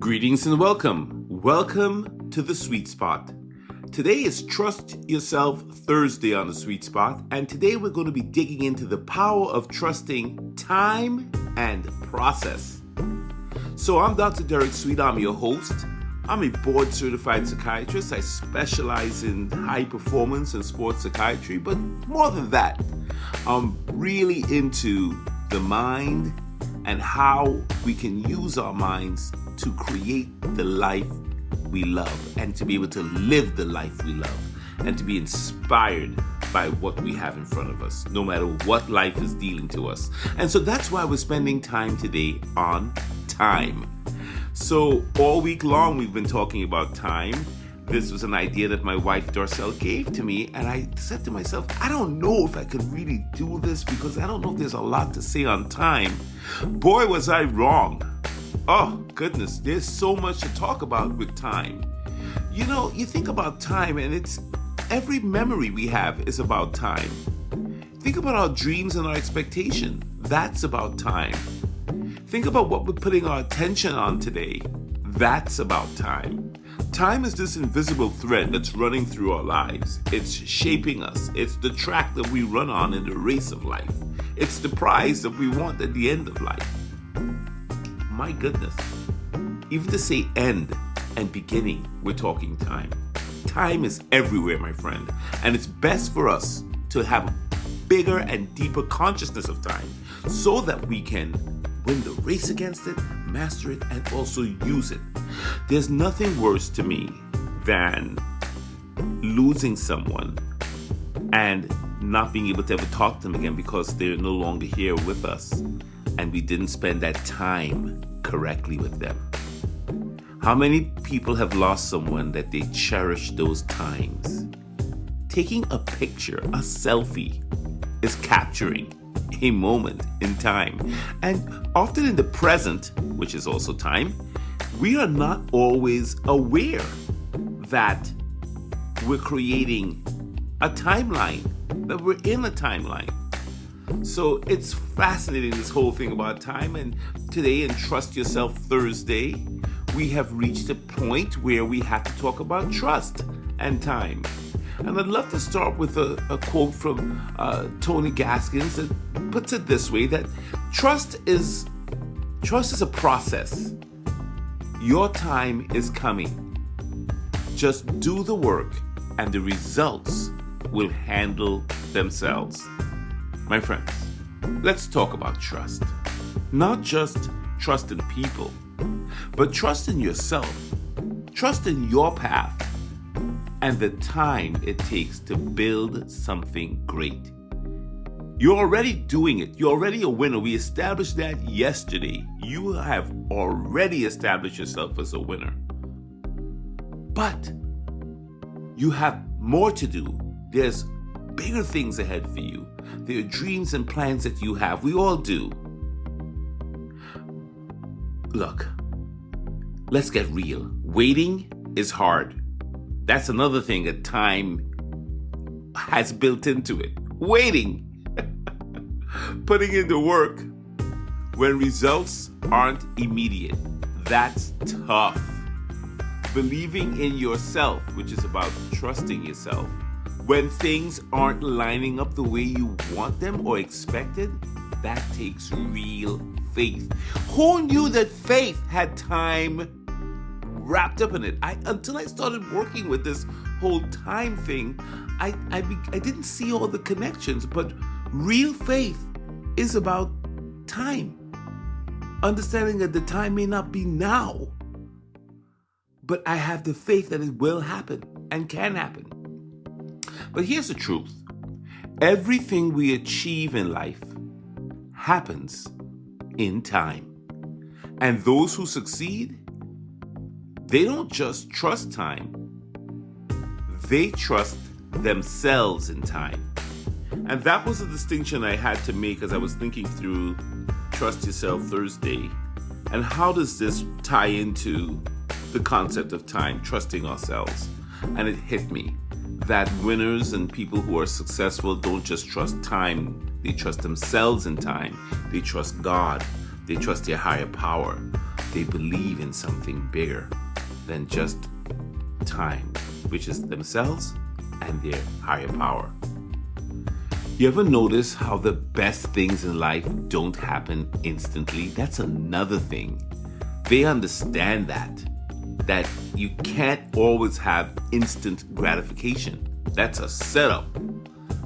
Greetings and welcome. Welcome to the Sweet Spot. Today is Trust Yourself Thursday on the Sweet Spot, and today we're going to be digging into the power of trusting time and process. So I'm Dr. Derek Sweet, I'm your host. I'm a board-certified psychiatrist. I specialize in high performance and sports psychiatry, but more than that, I'm really into the mind and how we can use our minds to create the life we love and to be able to live the life we love and to be inspired by what we have in front of us, no matter what life is dealing to us. And so that's why we're spending time today on time. So all week long, we've been talking about time. This was an idea that my wife Darcel gave to me, and I said to myself, I don't know if I could really do this because I don't know if there's a lot to say on time. Boy, was I wrong. Oh, goodness, there's so much to talk about with time. You know, you think about time, and it's every memory we have is about time. Think about our dreams and our expectation. That's about time. Think about what we're putting our attention on today. That's about time. Time is this invisible thread that's running through our lives. It's shaping us. It's the track that we run on in the race of life. It's the prize that we want at the end of life. My goodness. Even to say end and beginning, we're talking time. Time is everywhere, my friend. And it's best for us to have a bigger and deeper consciousness of time so that we can win the race against it, master it, and also use it. There's nothing worse to me than losing someone and not being able to ever talk to them again because they're no longer here with us and we didn't spend that time correctly with them. How many people have lost someone that they cherish those times? Taking a picture, a selfie, is capturing a moment in time. And often in the present, which is also time, we are not always aware that we're creating a timeline, that we're in a timeline. So it's fascinating, this whole thing about time. And today in Trust Yourself Thursday, we have reached a point where we have to talk about trust and time. And I'd love to start with a quote from Tony Gaskins that puts it this way, that trust is a process. Your time is coming. Just do the work and the results will handle themselves. My friends, let's talk about trust. Not just trust in people, but trust in yourself. Trust in your path and the time it takes to build something great. You're already doing it. You're already a winner. We established that yesterday. You have already established yourself as a winner. But you have more to do. There's bigger things ahead for you. There are dreams and plans that you have. We all do. Look, let's get real. Waiting is hard. That's another thing that time has built into it. Waiting. Putting in the work when results aren't immediate. That's tough. Believing in yourself, which is about trusting yourself, when things aren't lining up the way you want them or expected, that takes real faith. Who knew that faith had time wrapped up in it? Until I started working with this whole time thing, I didn't see all the connections, but real faith is about time. Understanding that the time may not be now, but I have the faith that it will happen and can happen. But here's the truth. Everything we achieve in life happens in time. And those who succeed, they don't just trust time, they trust themselves in time. And that was a distinction I had to make as I was thinking through Trust Yourself Thursday. And how does this tie into the concept of time, trusting ourselves? And it hit me that winners and people who are successful don't just trust time, they trust themselves in time. They trust God. They trust their higher power. They believe in something bigger than just time, which is themselves and their higher power. You ever notice how the best things in life don't happen instantly? That's another thing. They understand that you can't always have instant gratification. That's a setup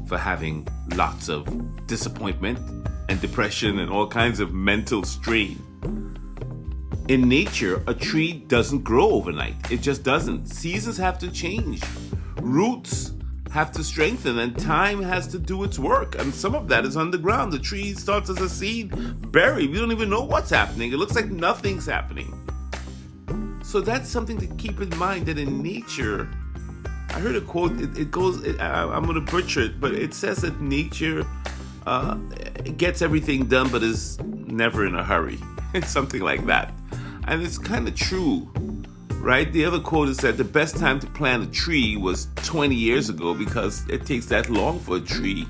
for having lots of disappointment and depression and all kinds of mental strain. In nature, a tree doesn't grow overnight. It just doesn't. Seasons have to change. Roots have to strengthen, and time has to do its work. And some of that is underground. The tree starts as a seed buried. We don't even know what's happening. It looks like nothing's happening. So that's something to keep in mind, that in nature, I heard a quote, I'm going to butcher it, but it says that nature gets everything done but is never in a hurry. It's something like that. And it's kind of true, right? The other quote is that the best time to plant a tree was 20 years ago, because it takes that long for a tree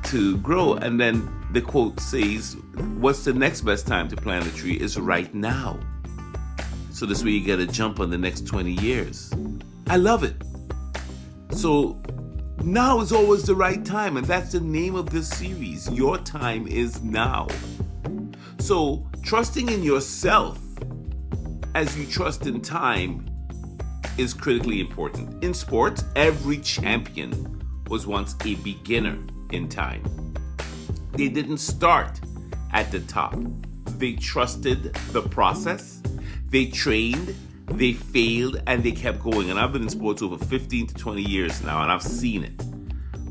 to grow. And then the quote says, what's the next best time to plant a tree is right now. So this way you get a jump on the next 20 years. I love it. So now is always the right time, and that's the name of this series. Your time is now. So trusting in yourself as you trust in time is critically important. In sports, every champion was once a beginner in time. They didn't start at the top. They trusted the process. They trained, they failed, and they kept going. And I've been in sports over 15 to 20 years now, and I've seen it.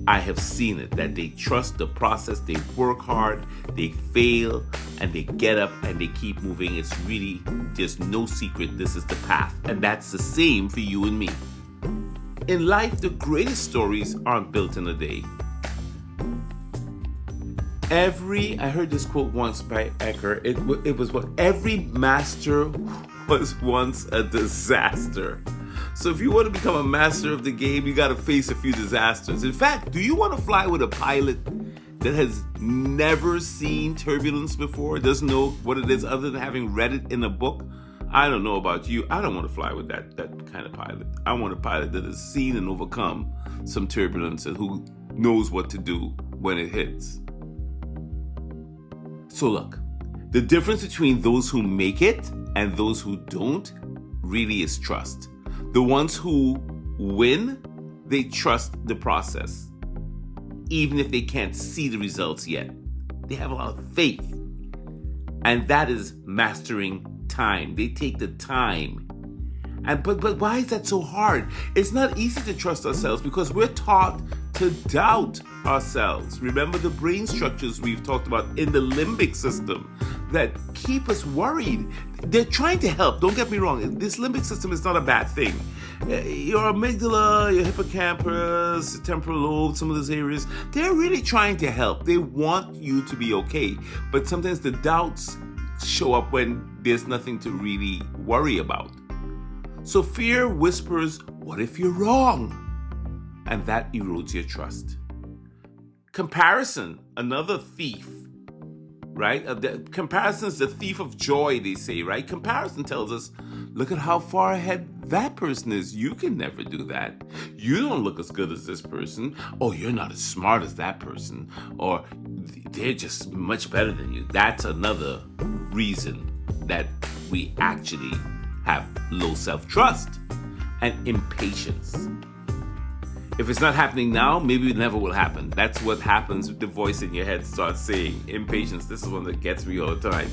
I have seen it, that they trust the process, they work hard, they fail, and they get up and they keep moving. It's really, there's no secret, this is the path. And that's the same for you and me. In life, the greatest stories aren't built in a day. I heard this quote once by Ecker, it was what? Every master was once a disaster. So if you want to become a master of the game, you got to face a few disasters. In fact, do you want to fly with a pilot that has never seen turbulence before, doesn't know what it is other than having read it in a book? I don't know about you. I don't want to fly with that kind of pilot. I want a pilot that has seen and overcome some turbulence and who knows what to do when it hits. So look, the difference between those who make it and those who don't really is trust. The ones who win, they trust the process, even if they can't see the results yet. They have a lot of faith. And that is mastering time. They take the time. But why is that so hard? It's not easy to trust ourselves because we're taught to doubt ourselves. Remember the brain structures we've talked about in the limbic system that keep us worried. They're trying to help, don't get me wrong. This limbic system is not a bad thing. Your amygdala, your hippocampus, temporal lobe, some of those areas, they're really trying to help. They want you to be okay. But sometimes the doubts show up when there's nothing to really worry about. So fear whispers, what if you're wrong? And that erodes your trust. Comparison, another thief, right? Comparison is the thief of joy, they say, right? Comparison tells us, look at how far ahead that person is. You can never do that. You don't look as good as this person. Oh, you're not as smart as that person. Or they're just much better than you. That's another reason that we actually have low self-trust and impatience. If it's not happening now, maybe it never will happen. That's what happens with the voice in your head starts saying. Impatience, this is one that gets me all the time.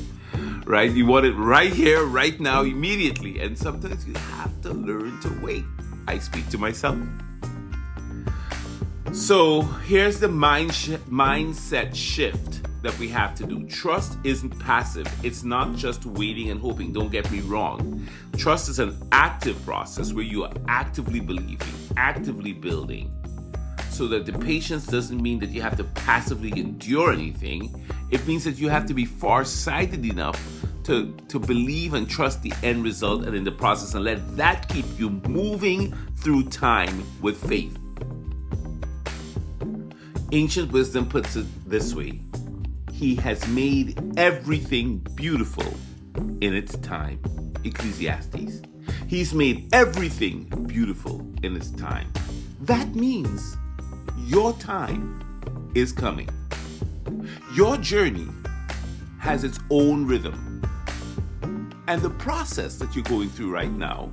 Right? You want it right here, right now, immediately. And sometimes you have to learn to wait. I speak to myself. So here's the mindset shift that we have to do. Trust isn't passive. It's not just waiting and hoping. Don't get me wrong. Trust is an active process where you are actively believing, actively building. So that the patience doesn't mean that you have to passively endure anything. It means that you have to be far-sighted enough to believe and trust the end result and in the process, and let that keep you moving through time with faith. Ancient wisdom puts it this way. He has made everything beautiful in its time. Ecclesiastes. He's made everything beautiful in its time. That means your time is coming. Your journey has its own rhythm. And the process that you're going through right now,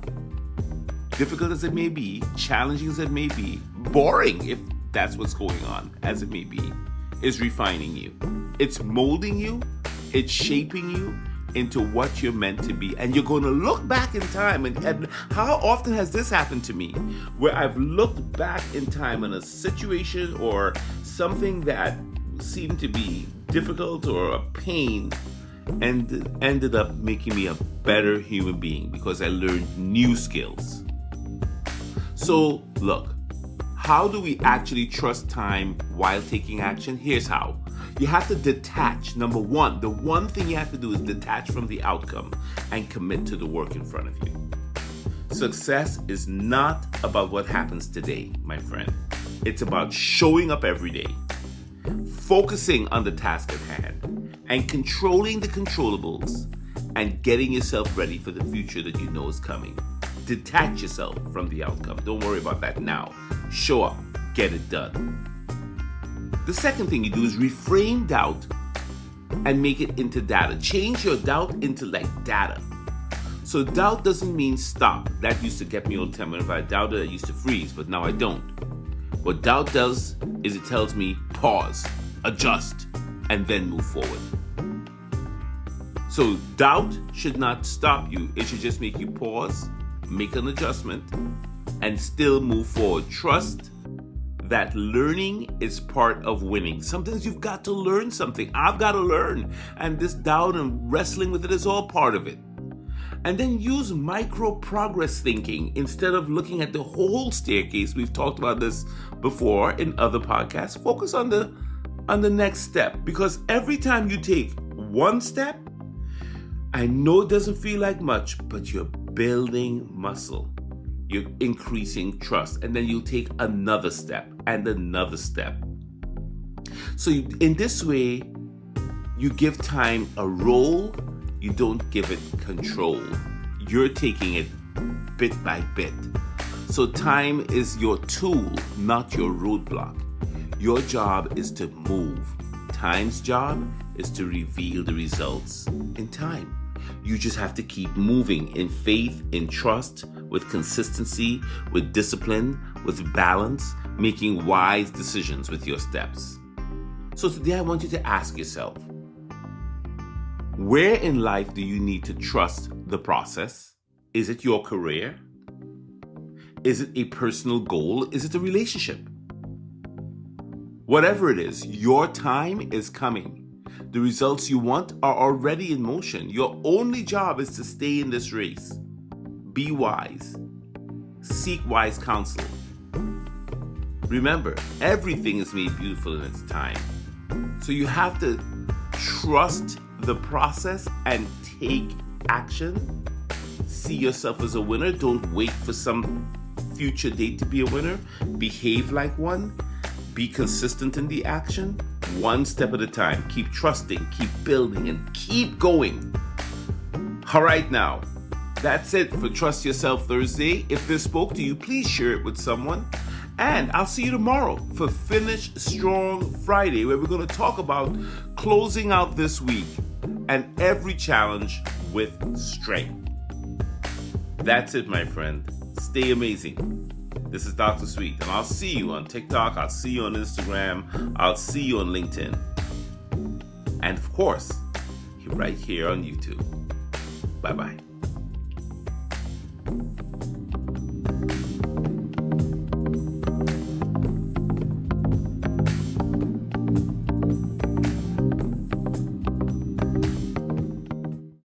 difficult as it may be, challenging as it may be, boring if that's what's going on, as it may be, is refining you. It's molding you, it's shaping you into what you're meant to be. And you're going to look back in time, and how often has this happened to me, where I've looked back in time on a situation or something that seemed to be difficult or a pain, and ended up making me a better human being because I learned new skills. So look, how do we actually trust time while taking action? Here's how. You have to detach. Number one, the one thing you have to do is detach from the outcome and commit to the work in front of you. Success is not about what happens today, my friend. It's about showing up every day, focusing on the task at hand, and controlling the controllables, and getting yourself ready for the future that you know is coming. Detach yourself from the outcome. Don't worry about that now. Show up. Get it done. The second thing you do is reframe doubt and make it into data. Change your doubt into data. So doubt doesn't mean stop. That used to get me all the time. If I doubted, I used to freeze, but now I don't. What doubt does is it tells me pause, adjust, and then move forward. So doubt should not stop you. It should just make you pause, make an adjustment, and still move forward. Trust that learning is part of winning. Sometimes you've got to learn something. I've got to learn. And this doubt and wrestling with it is all part of it. And then use micro progress thinking instead of looking at the whole staircase. We've talked about this before in other podcasts. Focus on the next step, because every time you take one step, I know it doesn't feel like much, but you're building muscle. You're increasing trust, and then you'll take another step and another step. So in this way, you give time a role. You don't give it control. You're taking it bit by bit. So time is your tool, not your roadblock. Your job is to move. Time's job is to reveal the results in time. You just have to keep moving in faith, in trust, with consistency, with discipline, with balance, making wise decisions with your steps. So today I want you to ask yourself, where in life do you need to trust the process? Is it your career? Is it a personal goal? Is it a relationship? Whatever it is, your time is coming. The results you want are already in motion. Your only job is to stay in this race. Be wise. Seek wise counsel. Remember, everything is made beautiful in its time. So you have to trust the process and take action. See yourself as a winner. Don't wait for some future date to be a winner. Behave like one. Be consistent in the action. One step at a time. Keep trusting, keep building, and keep going. All right, now, that's it for Trust Yourself Thursday. If this spoke to you, please share it with someone. And I'll see you tomorrow for Finish Strong Friday, where we're going to talk about closing out this week and every challenge with strength. That's it, my friend. Stay amazing. This is Dr. Sweet, and I'll see you on TikTok, I'll see you on Instagram, I'll see you on LinkedIn. And of course, right here on YouTube. Bye-bye.